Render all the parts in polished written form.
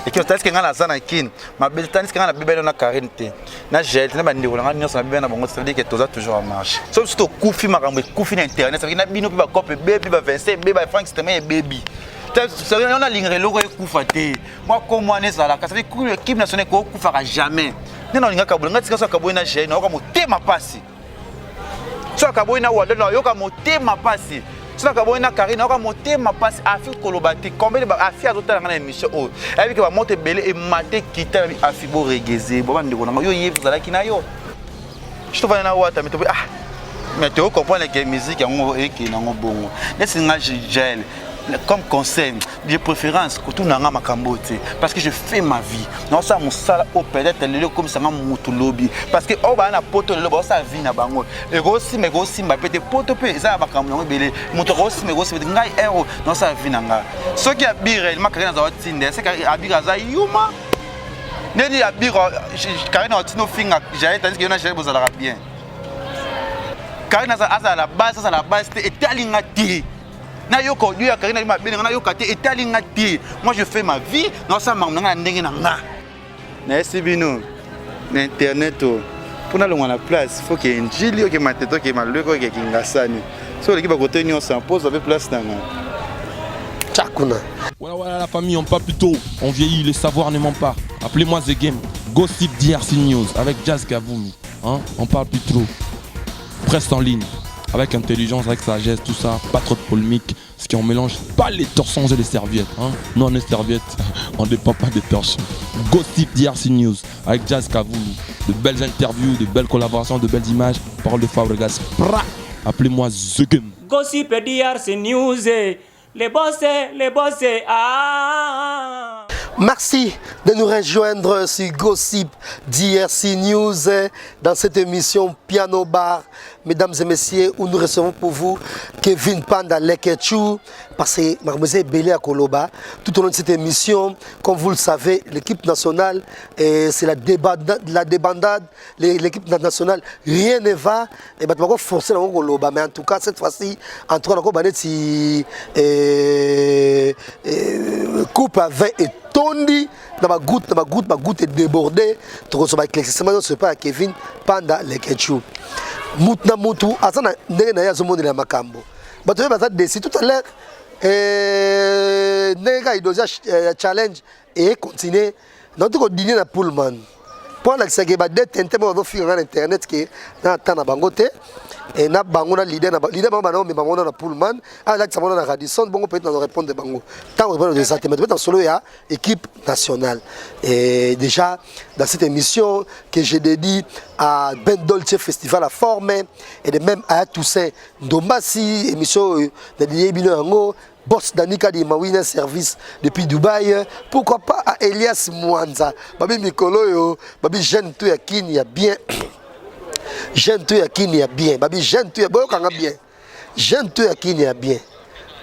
et qui est-ce que ngana sana kin ma belle tandis que ngana bébé na carente na gel na bandi ko ngana nyonso na bébé na bango ça veut dire que toza toujours en marche sauf surtout kufi makambo kufi na internet ça veut dire na bino ba copie baby ba 25 baby ba francs c'est baby ça veut dire on a ligne loko kufa te moi comme moi nezala ça veut dire équipe nationale ko kufa jamais nena linga kabula ngati kaso kabona na gel na ko motema pasi so kabona wala na yoka motema pasi so kabona Karine ko motema pasi afi kolobati combien ba afi azotala ngana émission o avec ba monte belé et maté kita afi bo regeze bo bande ko na yo yevu zalaki na yo je te vois na wata mais mais tu comprends que musique yango eki na ngo bongo nesi nga gel comme conseil de préférence que tout nanga makambote parce que je fais ma vie non ça mon sala au peut-être le comme ça mutu lobby parce que on va na poto le ça vie na bango et aussi mais aussi m'a pété poto pe ça makambo ngo belé mutu aussi mais aussi ngai héros non ça vie nanga ce qui a bire ma Karine za watinde c'est que abira za yuma neni abira Karine otino finga j'ai tandis que na j'ai besoin de bien Karine za à la base c'était etalingati na yoko lui ya Karine ma bene na yokate etalingati moi je fais ma vie non ça m'a nga ndenge na nga na esibino na internet pour na longa na place faut que njili que mateto que maleko que kingasani so l'équipe à côté ni on s'impose avec place na nga Tchakuna. Voilà la famille, on parle plus tôt, on vieillit, les savoirs ne mentent pas. Appelez-moi The Game, Gossip DRC News avec Jazz Gavoumi. Hein? On parle plus trop. Presse en ligne, avec intelligence, avec sagesse, tout ça, pas trop de polémique. Ce qui on mélange pas les torsons et les serviettes. Hein? Nous on est serviettes, on ne dépend pas des torchons. Gossip DRC News avec Jazz Gavoumi. De belles interviews, de belles collaborations, de belles images. Parole de Fabregas. Appelez-moi The Game. Gossip DRC News. Les bossés, ah. Merci de nous rejoindre sur Gossip DRC News dans cette émission Piano Bar. Mesdames et messieurs, où nous recevons pour vous Kevin Panda Lekechou, parce que Mademoiselle Belé à Koloba. Tout au long de cette émission, comme vous le savez, l'équipe nationale, c'est la débandade. L'équipe nationale, rien ne va. Et bien, on va forcer dans Koloba. Mais en tout cas, cette fois-ci, en tout cas, on va coupe à 20 et tondi. Ma goutte est débordée. Tu reçois l'éclaircissement, ce n'est pas Kevin Panda Lekechou. Moutna Moutou, Azana Nena Yazomo de la Macambo. Mais tu vas décider tout à l'heure. Nega Idosia challenge et continuer. Notre dîner à Pullman. Pour la Sagé Badet, tentement de faire un internet qui est dans la bangote. Et na bangona leader na mama mais bangona na Pullman ah là ça mona na Radisson bon peut-être dans répondre de bango tant répondre de ça mais peut-être en solo ya équipe nationale et déjà dans cette émission que j'ai dédié à Ben Dolce Festival à former et de même à Toussaint Ndombasi émission de Diebino Ango boss Danika di Mawina service depuis Dubaï pourquoi pas à Elias Mwanza babi Mikolo yo babi jeune tout ya kini ya bien jeune tu yakini ya bien babi jeune tu ya boyo kanga bien jeune tu yakini ya bien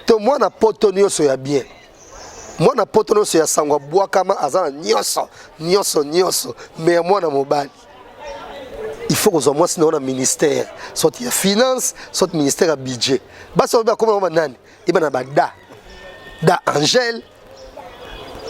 to mwana potonio so ya bien mwana potonio so ya sangwa bwa kama azana nyoso mais mwana mobali il faut que moi sinon on a ministère soit ya finance soit ministère à budget basi on va comment nani ibana bada da Angèle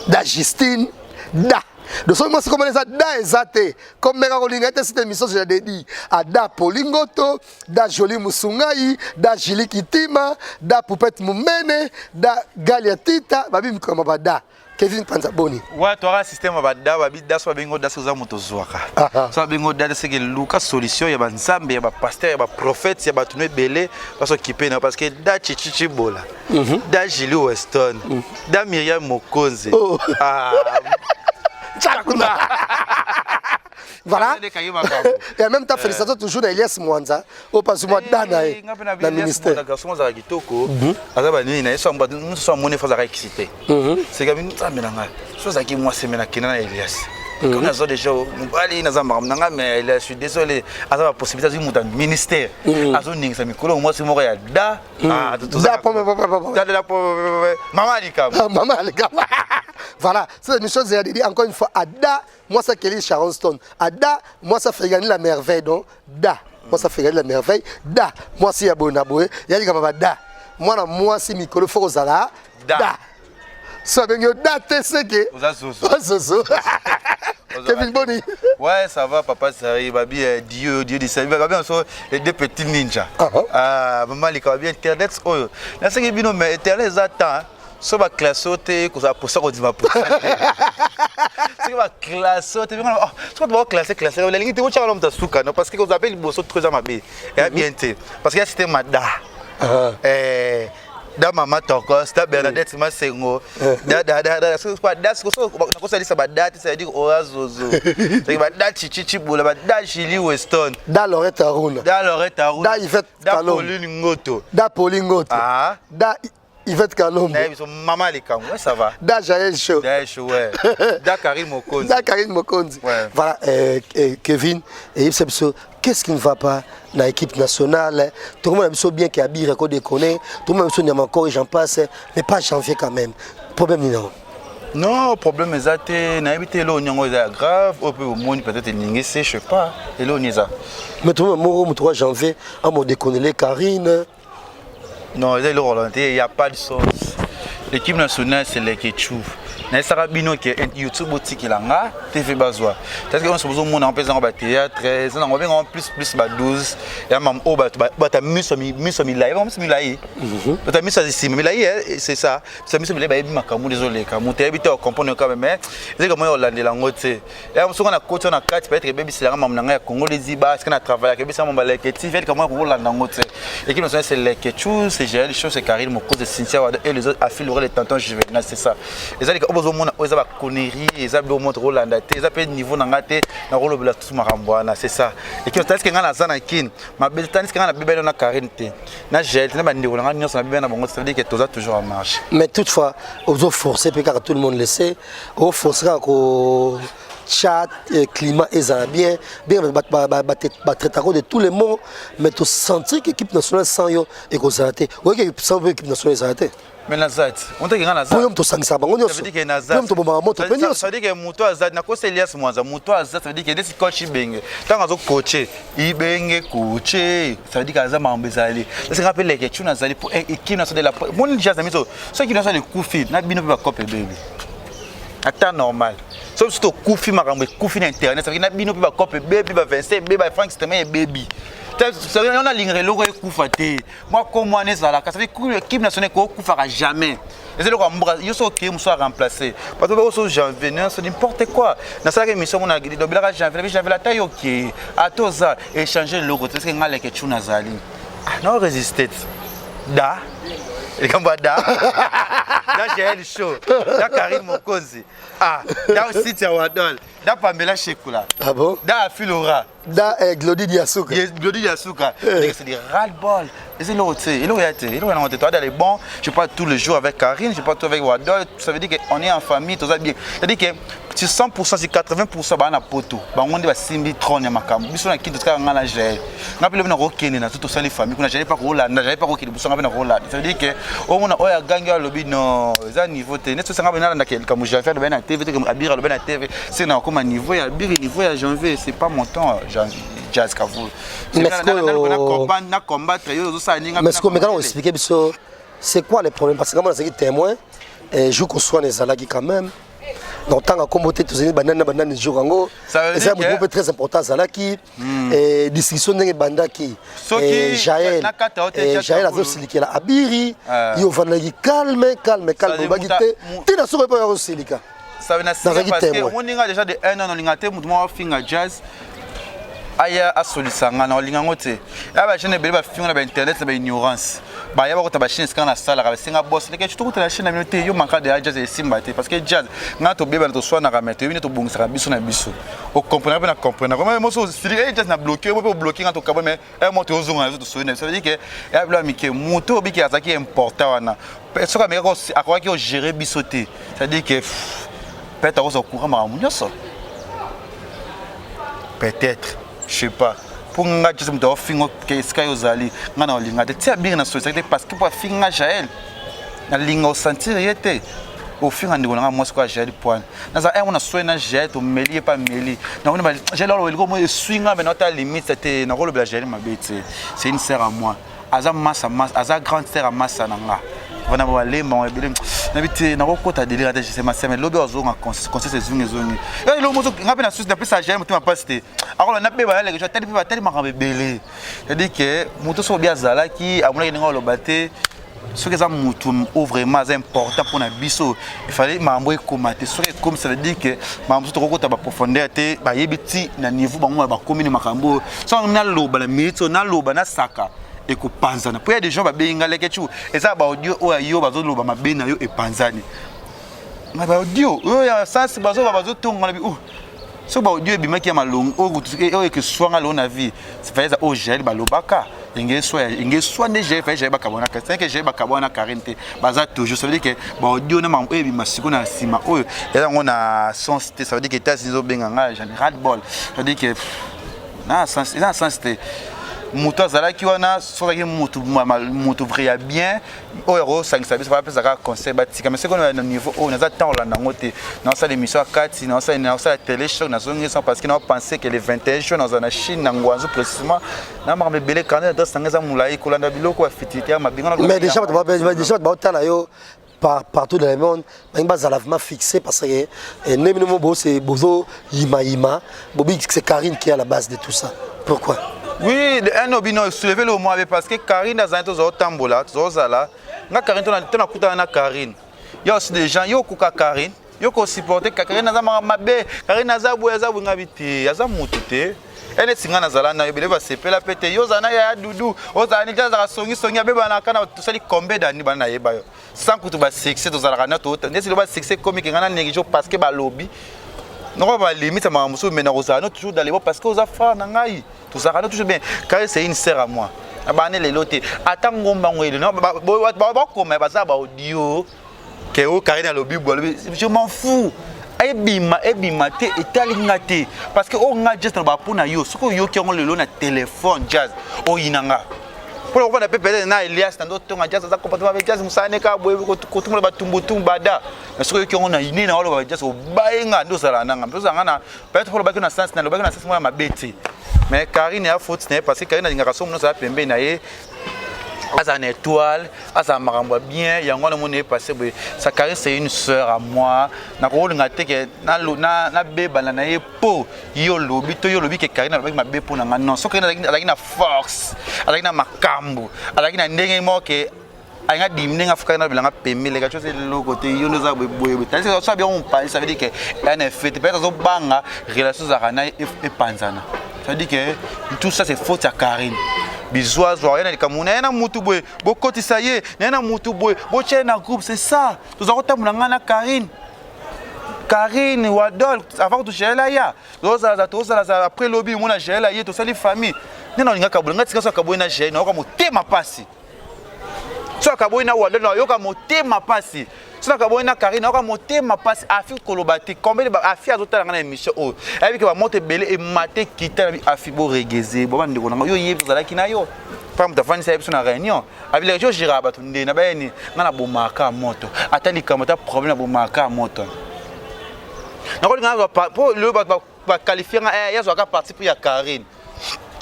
da Justine da de ce moment, c'est comme les Ada Ezate. Comme Mega Rolinga était cette émission, je l'ai dit. Ada Polingoto, Da Joli Musungai, Da Jili Kitima, Da Poupette Moumene, Da Galiatita, Babi Mkamabada. Kevin Panzaboni. Ouais, tu auras un système Babada, Babi Da Swabingo Da Souza Motozouaka. Swabingo Da c'est que Lucas Solution, il y a un Zambe, il y a un pasteur, il y a un prophète, il y a un Touné Belé, parce s'occuper parce que Da Chichichi Bola, Da Jili Weston, Da Myriam Mokonze. Tchakuna. Voilà. Et en même temps, félicitations toujours à Elias Mwanza. Au pas moi Dana le ministère. C'est comme une chose qui moi c'est maintenant Elias. Quand on a déjà allé dans un mais je suis désolé, à la possibilité de monter ministère. À son ning ça me colle moi c'est moi da maman Alika. Voilà, c'est une chose j'ai dit encore une fois Ada, moi ça Kelly Sharon Stone. Ada, moi ça fait gagner la merveille donc da. Moi ça fait gagner la merveille. Da, moi c'est Abonaboué, il y a des gars da. Moi c'est Mikolo Forozala. Da. Ça veut dire date c'est que. Zozo. Kevin Boni. Ouais, ça va, papa, ça arrive. Dieu du service. Bien sûr, les deux petits ninjas. Maman, les cas bien Internet. Oh, là, c'est que bien, mais Internet, attend. So ba classe ote ko za posa ko di ma posa. C'est ba classe ote bien oh so ba classe la lingi te wo cha lomta suka non parce que ko appelle boso très amabe. Et bien té parce que c'était mada. Da mama toko sta Bernadette Masengo. Da so quoi da so ko sa lisa ba date ça dit oazozo. C'est ba date chichi bola ba da Chili Weston. Da Loretta Aruna. Da Yvette Kalom. Da Pauline Ngoto. Da Yvette Kalom. Maman les Kamou, ça va. Da Jaël Show. Ouais. Da Karine Mokonzi. Ouais. Voilà, Kevin, et qu'est-ce qui ne va pas dans l'équipe nationale? Tout le monde a bien qu'il y a bien record déconné, tout le monde a bien encore et j'en passe, mais pas janvier quand même. Problème non. Non, problème est n'habiter là, on est grave, on peut au monde peut-être je sais pas, et là on est ça. Mais tout le monde, le 3 janvier, on déconné les Karine. Non, il n'y a pas de sauce. L'équipe nationale, c'est les Ketchou. Mais ça rabino qui est YouTube boutique là, TV Bazoa. Parce que on se pose au monde en faisant un théâtre, on va en plus 12. Et même au bas ta mis live, on mis live. Tu mis ça ici, mais live c'est ça. Ça mis live ba ma kamu désolé, kamu tu habite au comprendre quand même. C'est comme on l'a la ngote. Et on se on a coach on a 4 peut-être baby c'est là mam na Congo les Ziba, parce qu'on a travaillé avec ça mon ba les TV comment on l'a ngote. L'équipe nationale c'est les Ketchou, c'est Jaël Show, c'est Karine Moko, c'est Cynthia et les autres affileraient les tantons juvénal, c'est ça. Et ça au monde ils ont conneries ils ont montré Rolanda ils ont niveau nangate na rolo bela tout marambwana c'est ça et que tandis que ngana zana kin ma belle tandis que ngana bibelo na karinte na gel na bandi ngana nyonso na bibena bango ça veut dire que tout toujours en marche mais toutefois aux autres forcés puis car tout le monde le sait aux forcés ko chat climat est bien traiter de tous les mots mais tu sentir que l'équipe nationale sans yo et ko zaraté ouais que sans l'équipe nationale zaraté. Mais Nazat, on te dit que Nazat. Ça veut dire que Nazat. Ça veut dire que Mouto Azat, n'a pas Elias Mouaza. Mouto Azat, ça veut dire que des coachs Ibenge. Tant que coaché, Ibenge coaché. Ça veut dire qu'Azat m'a embêté. C'est rappelle les questions Nazali pour équipe nationale de la. Mon déjà ça miso. Ceux qui nationale de Koufi, n'a bino pas copie baby. À temps normal. Sauf surtout Koufi m'a ramené Koufi internet. Ça veut dire n'a bino pas copie baby, ba Vincent, baby, Frank Stemé baby. On a l'ingrédient logo Koufate. Moi comment on est ça là, ça veut dire que l'équipe nationale Koufara jamais. Et c'est le quoi il faut que soit remplacé. Parce que au janvier c'est n'importe quoi. Dans cette émission on a dit donc là janvier la taille OK. À tout ça échanger le logo c'est ce que ngale que Nazali. Ah non résister. Da et comme da Jaël Show, da Karine Mokonzi. Ah, da aussi Tiawadol, da Pamela Chekula. Ah bon? Da Philora. Da Glody Diasuka. Glody Diasuka. C'est des ras-le-bol. Et c'est l'autre, il aurait été. Il aurait été. Toi, d'aller bon, je parle tous les jours avec Karine, je parle tout avec Wadol. Ça veut dire qu'on est en famille, tout ça bien. Ça veut dire que si 100%, si 80%, bah on a poto. Bah on dit simbi trône ya makam. Biso na kintu ska ngala gel. Ngapele na rokene na tout ça les familles. Kuna j'allais pas Roland, j'allais pas rokene. Biso ngapele na Roland. Ça veut dire que au mona oya ganga lobby no, za niveau te. Net ça ngapele na quel comme j'ai fait le ben à TV comme abira le ben à TV. C'est na comme niveau ya abira niveau ya janvier, c'est pas mon temps janvier. Jazz Kavou. Mais c'est quoi les problèmes? Parce que moi, je suis témoin, et je conçois les alagis quand même. Donc, tant que communauté, tous les bananes, c'est un groupe très important, Zalaki, et discussion de Bandaki, et Jaël, Jaël a aussi dit la Abiri, il va calme, tu n'as pas aussi les cas. Ça veut dire que on a déjà de 1 an, on a été jazz. Aya asolisanga na olinga ngote aba jeune bele ba finga na internet na ba ignorance ba yaba ko ta ba chine ska na sala ka singa boss le ke tu la chine na minute yo manka de jazz e simba te parce que jazz na to beba na to swana ka mete yo to bongisa biso na biso o comprendre na comprendre comment mo so sili jazz na bloquer mo bloquer na to ka mais mo to ozunga to so ça veut dire que ya bla mi ke moto bi ki azaki important wana so ka me ko akwa ki o gérer biso te ça veut dire que peut-être au courant ma munyoso peut-être je sais pas pour nga juste me doit finir que sky ozali ngana olinga de tia bien na société parce que pour finir Jaël na linga o sentir yete au finir ndiko nga moi quoi Jaël point na za on a soin Jaël to meli pas meli na on ba Jaël lo elgo mo swinga mais notre limite c'était na rolo bla Jaël ma bête c'est une sœur à moi aza massa aza grande sœur à massa nanga vana ba lemba wa bele na biti na kokota délire ta c'est ma semaine lobi ozonga conseil ezungi et lo mozo ngapi na susi na pesa j'ai mutima pasité akola na pe ba leke tali makambe belé c'est-à-dire que moto so bien zalaki amona ninga lo baté ce que ça mutu vraiment important pour na biso il fallait mambo ekomate so comme ça veut dire que mambo to kokota ba profondeur te ba yebiti na niveau bango ba komini makambo so na loba la mito na loba na saka et ko panzana pour y a des gens ba benga leke chu et ça ba audio o ayo ba zo loba mabena yo e panzani ma ba audio o ya sens ba zo tonga na bi o so ba audio bi maki ya malong o o que soit ngalo na vie c'est fait ça o gel ba lobaka inge soit ne j'ai fait j'ai ba kabona ka c'est que j'ai ba kabona quarante baza toujours ça veut dire que ba audio na mambo e bi masiko na sima o ya ngona sens ça veut dire que ta sizo benga nga général ball ça veut dire que na sens moto azalaki wana sokaki moto vrai bien oyo 5 service va apesa ka conseil batika mais c'est qu'on a un niveau on a temps là nango te na ça l'émission à 4 na ça télé show na zongi sans parce que na penser que les 21 jours dans la Chine na ngwanzo précisément na ma belé quand dans sangeza mulai kolanda biloko afitité ma binga mais déjà ba tala yo partout dans le monde mais bas alavement fixé parce que nemino bo c'est bozo ima bobi c'est Karine qui est à la base de tout ça pourquoi. Oui, un obino soulever le mot parce que Karine a zanto zo tambola, zo zala. Nga Karine tona kuta na Karine. Il y a aussi des gens yo kuka Karine, yo ko supporter Karine na za mabe, Karine na za boya za bunga biti, ya za mutute. Ene singa na zala na yo beleva sepela pete yo zana ya dudu, o zani za songi beba na kana to sali kombe dani bana yeba yo. Sans kutu ba succès to zala na to, ndesi lo ba succès comique ngana négligeant parce que ba lobby. Non pas limite ma muso mais na ozana toujours dans les parce que aux affaires na ngai tout ça toujours bien car c'est une sœur à moi abane les loté attends ngomba ngwele non ba comme ba audio que o Karine lobby je m'en fous ebima te etalingate parce que o nga just ba pona yo soko yo ki ngolo na téléphone jazz o inanga pour on va peut-être na Elias dans d'autres temps jazz ça comportement avec jazz musane ka boye ko tumula batumbutumba da mais ce que on a iné na olo jazz o bainga ndo sala nanga mpezo ngana peut-être pour le baki na sens na le baki na sens moi mabeti mais Karine a faute parce que Karine a ngaka so ça pembe na ye asa une étoile asa makambo bien yango na mone passé ça Karine c'est une sœur à moi na ko ngate ke na beba na ye po yo lobi ke Karine avec ma be po na non so Karine avec na force avec na makambo avec na ndenge mo ke anga dimne nga fuka na bilanga pembe les gars c'est le côté yo nous a boye tant c'est ça bien on parle ça veut dire que un effet peut-être zo banga relation za kana e panzana ça veut dire que tout ça c'est faute à Karine bizwa zoya na kamuna na mutu boye bokoti ça y est na mutu boye bo na groupe c'est ça tous akotamuna nga na Karine Wadol avant de gérer là ya rosa za après lobby mona gérer là ya to sali famille nena linga kabula ngati kaso kabula na gérer na ko motema pasi so kabula na Wadol na yoka motema pasi so kabula na Karine na ko motema pasi afi kolobati combien ba afi azotala na émission o et que ba monte belé et maté quitter afi bo regeze bo bande ko na yo yebi zala kina yo femme ta fani sa episode na réunion avec les gens jira ba tunde na ba ni ngana bo maka moto atali kamata problème bo maka moto na ko ngana pour le ba qualifier ya zo ka parti pour ya Karine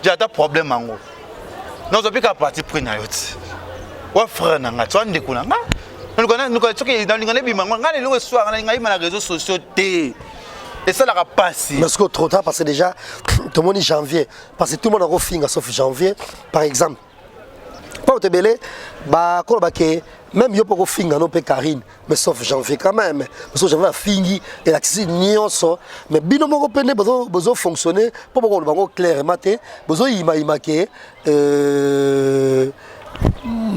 j'ai un problème mango non zo pika parti pour na yoti wa frère na ngati ande kuna nga nous connaissons que dans l'ingénieur bimango ngana le soir na ngai na réseaux sociaux té et ça la passe parce que trop tard parce que déjà tout le monde est janvier parce que tout le monde a refini sauf janvier par exemple pas au tebele ba ko ba ke même yo poko finga no pe Karine mais sauf janvier quand même parce que j'avais fingi et la tisi nyonso mais bino moko pene bezo fonctionner pour ko ba clairement te bezo ima ke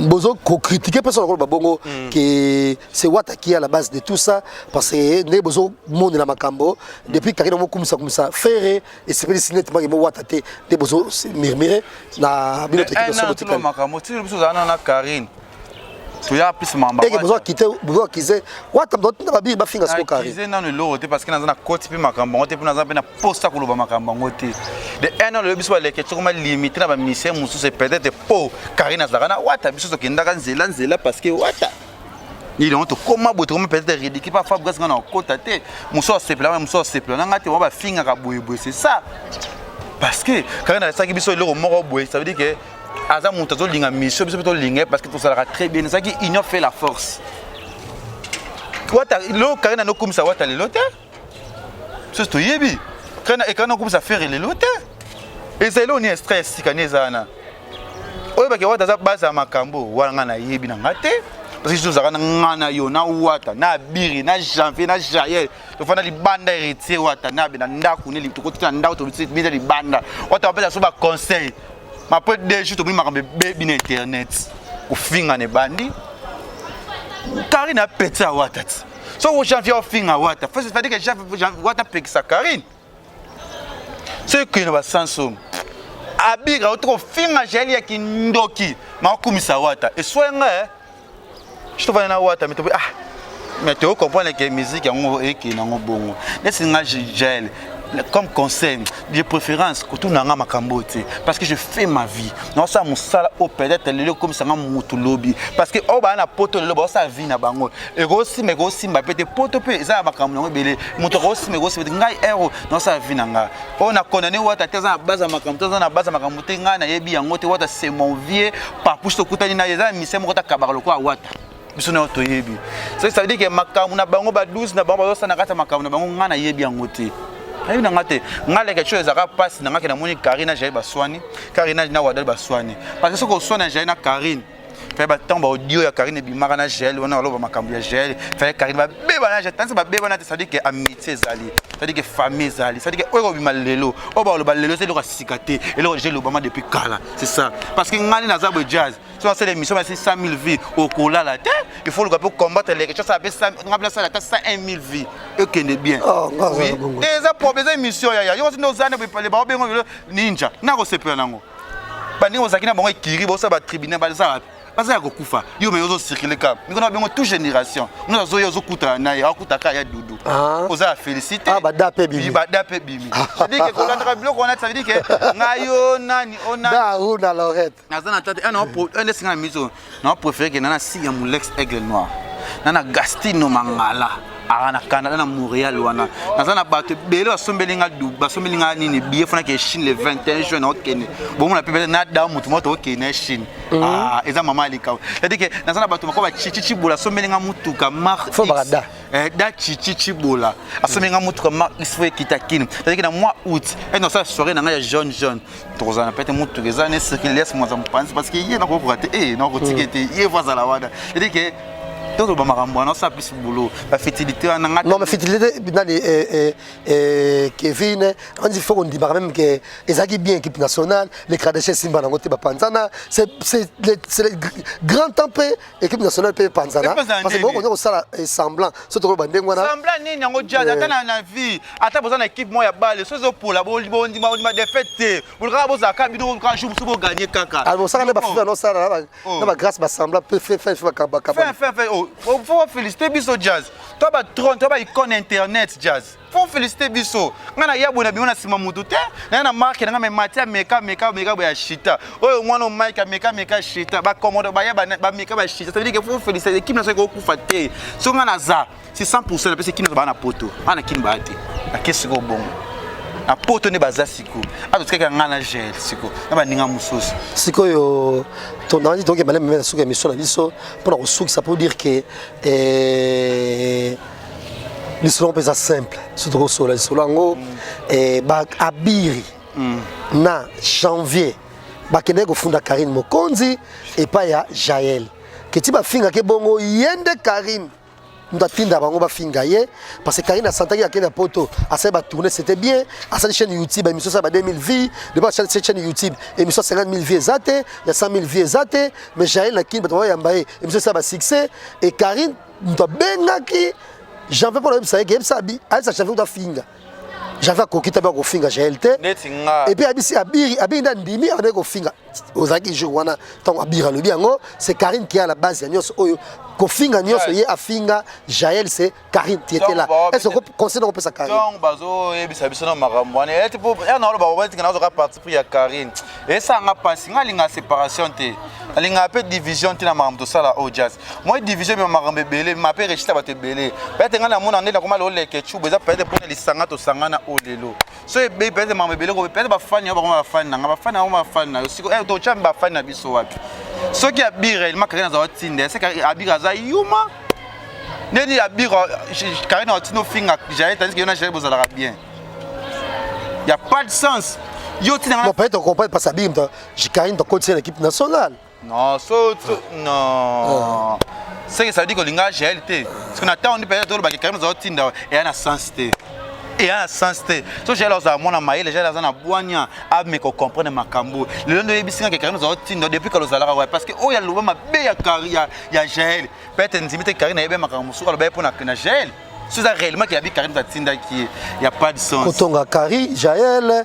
bozo critiquer personne ko babongo que c'est Wata qui est à la base de tout ça parce que ne bozo monde na makambo depuis Karine mo comme ça faire et c'est dessiné tellement mo Wata te de bozo murmurer na bino te qui so to makambo ti biso za na Karine tu ya plus mamba et bozo quitter bozo quiser Wata na babi ba finga so Karine quiser na le lote parce que na za côté pe makambo te pe na za pe na posta ko loba makambo ngote de un an le biso le que tu limiter na ba mission musu c'est peut-être pour Karine azana Wata biso to kenda kan zela parce que Wata il ont comment boto comme peut-être ridicule pas Fabrice ngana okota te muso sepla na ngate on va finga ka boye c'est ça parce que Karine ça ki biso le moko boye ça veut dire que aza moto azolinga mission biso mpe tolinga parce que tosalaka très bien ezalaki union fait la force wata lo Karine anokumisa wata lelo te sosi toyebi Karine anokumisa fere lelo te ezali oni stress sikani ezana oyebaki wata aza base ya makambo wana nga nayebi na nga te parce que tozalaka na nga na yo na wata na biri na janvier na jael tofanda libanda héritier wata na be na ndako ne tokotita na ndako tobisa libanda wata wapesa so baconseil mapo deju tobimi makambo ebebi na internet kofinga ne bandi Karine apeti ya wata ti so janvier ofinga wata fadi ke wata pekisa Karine so ekende basanso abira otoko finga jeli ya kindoki makumisa wata eswenga je te vois na wata mais mais tu comprends que musique yango ekina ngo bongo nesinga gel comme conseil de préférence que tout nanga makambo te parce que je fais ma vie non ça musala au peut-être le comme ça mutu lobby parce que o ba na poto le ba ça vie na bango et aussi mais aussi mba pete poto pe za makambo ngo belé mutu aussi mais aussi ngai ero non ça vie nanga on a condamné wata teza baza makambo teza na baza makambo te ngana yebi yango te wata c'est mon vieux papouche to kutani na yeza misemo ko ta kabaro ko wata biso na to yebi ça veut dire que makambo na bango ba 12 na bango ba sana kata makambo na bango ngana yebi yango te ayi na ngate ngale quelque chose aka passe na ngake na moni Karine Jaye baswani Karine na wadal baswani parce que ce ko sona Jaye na Karine fait ba tamba audio ya Karine bimaka na gel wana aloba makambo ya gel fait Karine ba beba na gel tanse ba beba na te ça dit que amitié zali ça dit que famille zali ça dit que oyo bima lelo o ba loba lelo c'est le sikate et le gel obama depuis kala c'est ça parce que ngani na zabo jazz so c'est l'émission c'est 100 000 vies au kola la tête il faut le pour combattre les choses ça fait 100 ça la tête 101 000 vies et que bien oui des problèmes émission ya yo no zane ba parler ba bengo ninja na ko sepela nango bani ozakina bango ekiri bo sa ba tribunal ba za baza kokufa yo me ozo circuler ka ngona bengo toute génération nous azo yo zokuta na ya akuta ka ya dudu oza féliciter ba dape bimi ça dit que kolanda biloko on a ça dit que ngayo nani ona da una Lorette nazana tante un des singa miso na préféré que nana si ya Molex Aigle Noir nana Gastino Mangala arana Canada na Montréal wana nazana bato bele basombelinga du basombelinga nini billet fona ke Chine le 21 juin na okene bon na pebe na da mutu moto okene Chine eza mama alika c'est-à-dire que nazana bato makoba chichichi bola sombelinga mutu ka marque barada da chichichi bola asombelinga mutu ka marque iswe kitakine c'est-à-dire que na mois août et dans sa soirée na jaune tozana peut-être mutu eza ne ce qui laisse moi ça me pense parce que il na ko rater na ko tikete il voit ça la wada c'est-à-dire que tout le monde a plus boulot. La fertilité, non, mais fertilité, Kevin, on dit faut qu'on dise même que les bien équipe nationale, les Kradeshe Simba Nangote Panzana, c'est le grand temps équipe nationale peut Panzana. Parce que bon, on a ça semblant, surtout le bandé semblant ni nango jazz, attends la vie, attends besoin d'équipe moi ya balle, ce pour la bon ma défaite, pour le rabo za kabino quand jour pour gagner kaka. Alors ça ne pas faire non ça là, grâce à semblant peut faire faut féliciter biso jazz toi ba drone toi ba icône internet jazz faut féliciter biso ngana yabo na bimona sima mutu te na marque na matia meka ya shita oyo mwana mike meka shita ba commande ba ya ba meka ba shita ça veut dire que faut féliciter l'équipe nationale ko kufa te so ngana za c'est 100% la personne qui nous ba na poto ana kimba te na kesi ko bongo na poto ne baza siko ato tseka ngana gel siko na ba ninga mususu siko yo ton andi donc malem même siko émission na biso pour na suk ça peut dire que l'histoire est simple surtout sur la solango ba abiri na janvier ba kende ko funda Karine Mokonzi et pas ya Jael que ti ba finga ke bongo yende Karine ndatinda bango ba finga ye parce que Karine a senti qu'il y a une poto à ça ba tourner c'était bien à sa chaîne YouTube émission ça ba 2000 vues de ba chaîne YouTube émission 50 000 vues zate il y a 100 000 vues zate mais Jael na kin ba to ya mbaye émission ça ba succès et Karine ndo benga ki j'en veux pas ça que ça bi à ça j'avais ta finga j'avais kokita ba ko finga Jael te et puis abisi abiri na ndimi on est ko finga ozaki jour wana tant abira le biango c'est Karine qui a la base ya nyos oyo kofinga nyos ye afinga Jael c'est Karine qui était là est-ce que conseil on peut ça Karine donc bazo e bisa biso na makambo ne et pour na lo ba ba tika na zo ka participer ya Karine et ça nga passe nga linga séparation te alinga pe division tina makambo sala o jazz moi division me makambo belé ma pe registre ba te belé peut-être ngana mona ndela koma lo leke chuba za peut-être pour lisanga to sangana o lelo so e be peut-être makambo belé ko peut-être ba fan ya ba koma fan na ba fan na ba fan na siko e to chamba ba fan na biso wapi so ki abira il makarina za watinde c'est que abira za yuma neni abira karina otino finga j'ai tandis que yona j'ai besoin de bien il y a pas de sens yo tina bon peut-être comprendre parce que Abim j'ai Karine dans continuer l'équipe nationale. Non, non. C'est que ça veut dire que l'ingénieur GLT. Parce qu'on attend, on dit peut-être que Karim Zaotinda et un sens. Et un sens. So j'ai l'os à mon amaï, les gens là en boigna, à me comprendre ma cambo. Le long de l'émission que Karim Zaotinda depuis que l'os à la parce que oh y a le ma béa carrière, y a GL. Peut-être intimité Karim et bien ma cambo sur le béa pour na GL. C'est ça réellement qu'il y a Karim Zatinda qui y a pas de sens. Kotonga Kari, Jaël,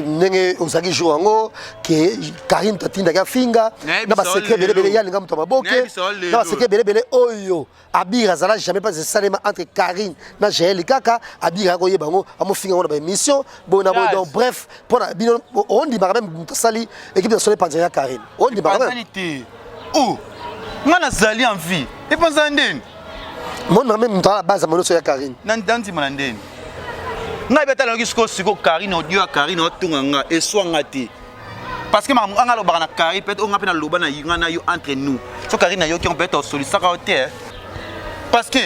Nenge Osagi Jouango, qui Karim Tatinda Gafinga, n'a pas secret belé ya l'ingam tomaboke, n'a pas secret belé oyo. Abira zala jamais pas de salema entre Karim na Jaël Kaka, Abira goye bango, amo finga on a une mission, bon donc bref, pour on dit même sali équipe nationale Panzania Karim. On dit même. Où ngana zali en vie. Et pensa ndeni. Mon même dans la base mon so ya Karine. Nandanti manandeni. Ngai beta longi siko Karine audio Karine otunga nga eswa ngati. Parce que anga lo bana Karine peut on appelle loba na yingana yo entre nous. So Karine yo qui on peut être solliciter à terre. Parce que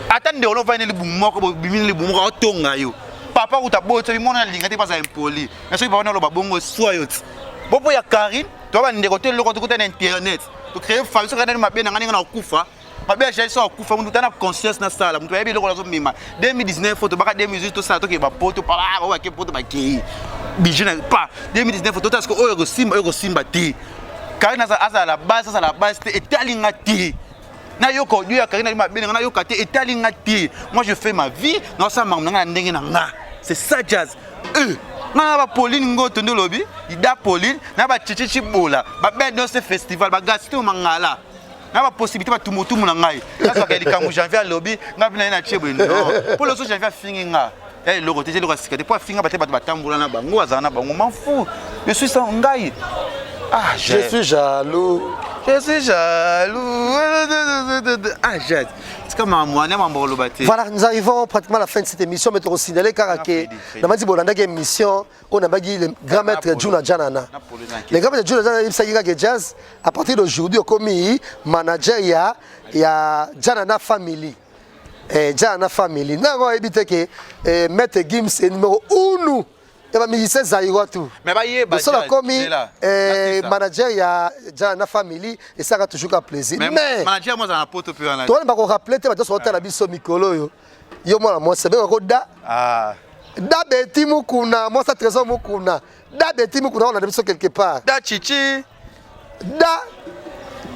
attendez on va venir moko bimini le bumo otunga yo. Papa utabotsa bimona lingati pas impoli. Na so ba na lo babongo soyot. Bobo ya Karine, tu vas ndeko te loko to na internet. Tu créer famille so kana mabe na ngani na kufa. Mabe j'ai ça kufa mundu tana conscience na sala mundu yebi loko lazo mima 2019 photo baka 2018 to sala to ke ba poto pa ba ke poto ba ke bijina pa 2019 photo parce que oyo simba ti Karine aza la base te etalinga ti na yoko dio ya Karine mabe na yoko te etalinga ti moi je fais ma vie na ça mamna na ndenge na nga c'est ça jazz na ba Pauline ngoto ndo lobi ida Pauline na ba chichichi bola ba bedo ce festival ba gasito mangala na ba possibilité ba tumutu na ngai ça ka likambo janvier lobi na bina na chebwe non pour le so janvier finga le côté le sikate pour finga ba te ba tambula na bango azana bango m'en fous je suis sans ngai je suis jaloux ah j'ai c'est comme moi na mambolo bate. Voilà, nous arrivons pratiquement à la fin de cette émission, mais tu as signalé car que dans ma dit émission on a dit le grand maître Juna Janana. Le grand maître Juna Janana il s'agit que jazz à partir d'aujourd'hui au commis manager il y a Janana Family. Janana Family. N'a pas évité que maître Gims est numéro 1. Il y a musicien Zaïro tout. Mais bah yé bah. Nous sommes commis manager il y a Janana Family et ça a toujours un plaisir. Mais manager moi ça n'a pas tout peu en. Toi on va rappeler tu vas te sortir la biso mikolo yo. Yo moi c'est bien roda. Da beti mukuna, moi ça trésor mukuna. Da beti mukuna on a biso quelque part. Da chichi. Da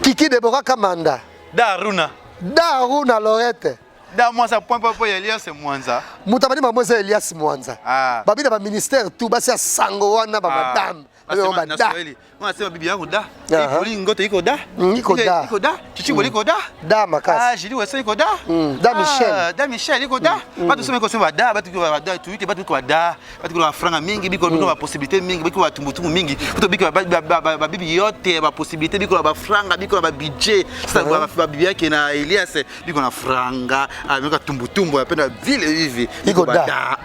Kiki Deborah Kamanda. Da Aruna. Da Aruna Lorette. Da moi ça point pour Elias Mwanza. Mutabani mamoise Elias Mwanza. Babi na ba ministère tout ba sia sango wana ba madame. Moi c'est bibi yangu da. Ipoli ngoto iko da. Iko da. Chichi boli iko da. Da makasi. Jili weso iko da. Da Michel. Da Michel iko da. Ba tusome ko sema da, ba tu ko da, tu ite ba tu ko da. Ba tu ko franga mingi biko ba possibilité mingi biko ba tumbutumu mingi. Kuto biko ba bibi yote ba possibilité biko ba franga biko ba budget. Ça ba bibi yake na Elias biko na franga, ameka tumbutumbu apenda vile hivi. Iko da.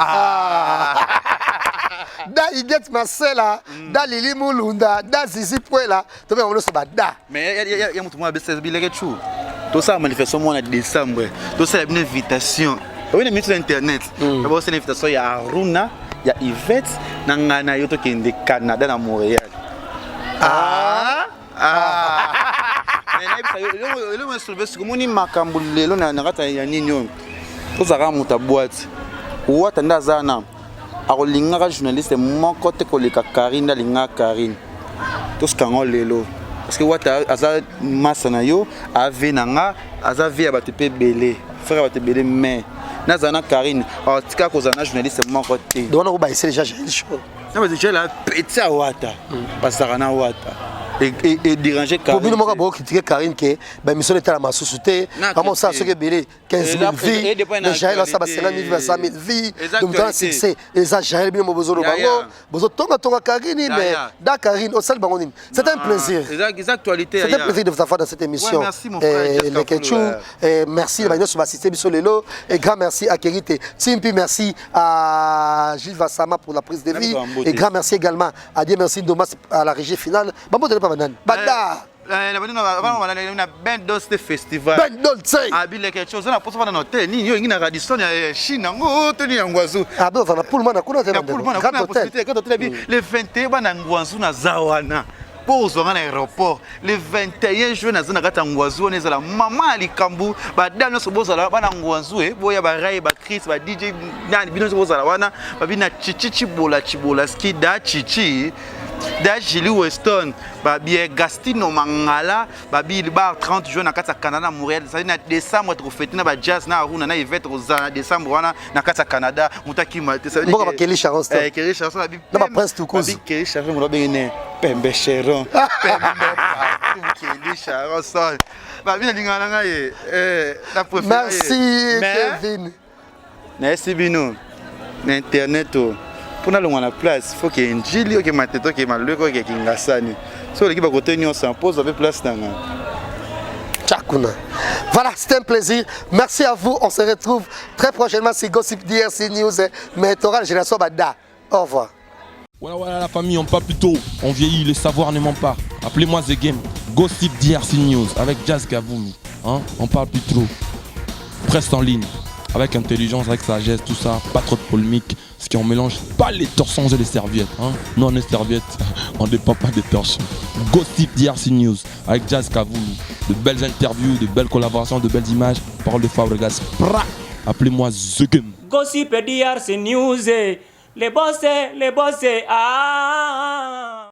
Da Iget Marcela, da Lili Mulunda, da Zizi Puela, tu veux on se bat da. Mais il y a mutu mwa bese bileke chou. Tout ça manifestation mois de décembre. Tout ça une invitation. On est mis sur internet. D'abord c'est une invitation il y a Aruna, il y a Yvette, nangana yoto qui est de Canada na Montréal. Mais le soulever ce que moni makambo lelo na ngata ya nini. Tout ça ra muta boîte. Ou tanda zana. Arolinga journaliste moko te koleka Karine linga Karine tout ce qu'on lelo parce que wata aza masana yo ave nanga aza via batepe belé frère batepe mais nazana Karine tika kozana journaliste moko te donc on va essayer déjà chaud na mais déjà la petit wata pasaka na wata et déranger Karine. Pour nous, on critiquer Karine que la mission était à la sous-souté. Comment ça, ce qui est belé 15 000 vies, le Jaël, ça va 50 000 vies, 100 000 vies. Donc, dans le succès, les Jaël, bien, besoin de bango. Besoin de ton Karine, mais dans Karine, au salle bangonine. C'est un plaisir. C'est un plaisir de vous avoir dans cette émission. Merci, mon frère. Merci, Emmanuel, sur l'assisté Bissolelo. Et grand merci à Kérité. Timpi, merci à Gilles Vassama pour la prise de vie. Et grand merci également à Dieu, merci Domas à la régie finale. Bambo de Bada. Ben dos de festival. Ben dos, c'est. Ah, bien quelque chose. On a posé dans l'hôtel. Ni yo ngina radisson ya Chine. Oh, tenu ngwazu. Ah, ben on va pour moi na kuna tena. Le 21 bana ngwazu na zawana. Pour à l'aéroport le 21 juin na zona kata ngwazu on ezala mama alikambu ba dano so bozala bana ngwazu boya ba rai ba Chris ba DJ nani bino so bozala wana ba bina chichi bola ski da chichi da Julie Weston ba bien Gastino Mangala ba bi bar 30 juin na kata Canada Montréal ça na décembre trop fête na ba jazz na Aruna na Yvette Rosa décembre wana na kata Canada mutaki malte ça dit que Kelly Charon Kelly Charon ba bi na ba prince tout cause Kelly Charon mo bengene Pembe Cheron Kelly Charon ça ba bien lingana ngai la préférée merci Kevin merci bino na internet pour aller à la place, il faut qu'il y ait un gili, qu'il y ait un matéto, qu'il y ait un malheur, qu'il y ait un gassani. Si l'équipe a côté, on s'impose avec place. Voilà, c'était un plaisir. Merci à vous. On se retrouve très prochainement sur Gossip DRC News. Mais tu auras la génération Bada. Au revoir. Voilà la famille, on parle plus tôt. On vieillit, le savoir ne ment pas. Appelez-moi The Game. Gossip DRC News avec Jazz Gavoumi. Hein? On parle plus trop. Presse en ligne. Avec intelligence, avec sagesse, tout ça. Pas trop de polémique. Ce qui on mélange pas les torsons et les serviettes. Hein? Nous on est serviettes, on ne dépend pas des torsons. Gossip DRC News avec Jazz Gavoumi. De belles interviews, de belles collaborations, de belles images. Parole de Fabregas. Appelez-moi The Game. Gossip DRC News. Les bossés, ah.